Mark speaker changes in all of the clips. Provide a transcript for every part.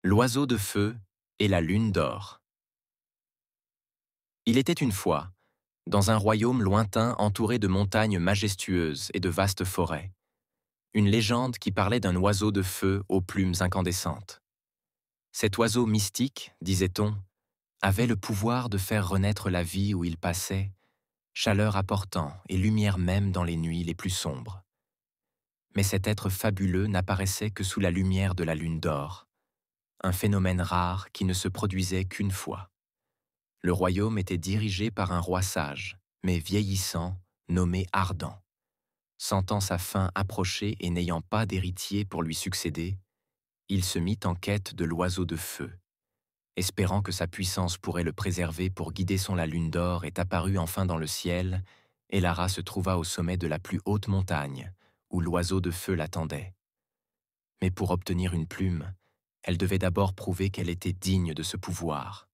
Speaker 1: L'oiseau de feu et la lune d'or. Il était une fois, dans un royaume lointain entouré de montagnes majestueuses et de vastes forêts, une légende qui parlait d'un oiseau de feu aux plumes incandescentes. Cet oiseau mystique, disait-on, avait le pouvoir de faire renaître la vie où il passait, chaleur apportant et lumière même dans les nuits les plus sombres. Mais cet être fabuleux n'apparaissait que sous la lumière de la lune d'or, un phénomène rare qui ne se produisait qu'une fois. Le royaume était dirigé par un roi sage, mais vieillissant, nommé Ardent. Sentant sa fin approcher et n'ayant pas d'héritier pour lui succéder, il se mit en quête de l'oiseau de feu. Espérant que sa puissance pourrait le préserver pour guider son la lune d'or est apparue enfin dans le ciel, et Lara se trouva au sommet de la plus haute montagne, où l'oiseau de feu l'attendait. Mais pour obtenir une plume, elle devait d'abord prouver qu'elle était digne de ce pouvoir.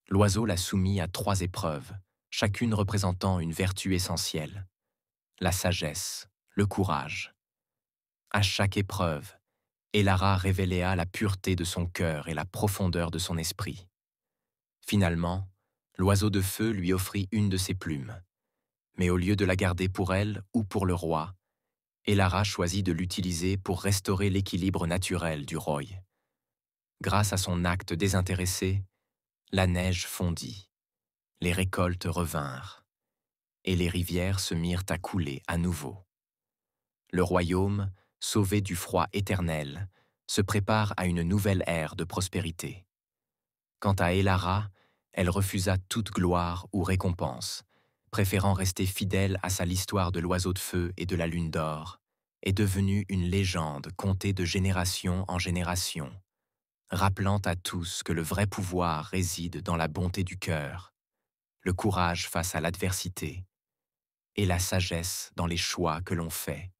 Speaker 1: L'oiseau la soumit à 3 épreuves, chacune représentant une vertu essentielle: la sagesse, le courage. À chaque épreuve, Elara révéla la pureté de son cœur et la profondeur de son esprit. Finalement, l'oiseau de feu lui offrit une de ses plumes. Mais au lieu de la garder pour elle ou pour le roi, Elara choisit de l'utiliser pour restaurer l'équilibre naturel du roy. Grâce à son acte désintéressé, la neige fondit, les récoltes revinrent, et les rivières se mirent à couler à nouveau. Le royaume, sauvé du froid éternel, se prépare à une nouvelle ère de prospérité. Quant à Elara, elle refusa toute gloire ou récompense, préférant rester fidèle à sa l'histoire de l'oiseau de feu et de la lune d'or, est devenue une légende contée de génération en génération, rappelant à tous que le vrai pouvoir réside dans la bonté du cœur, le courage face à l'adversité et la sagesse dans les choix que l'on fait.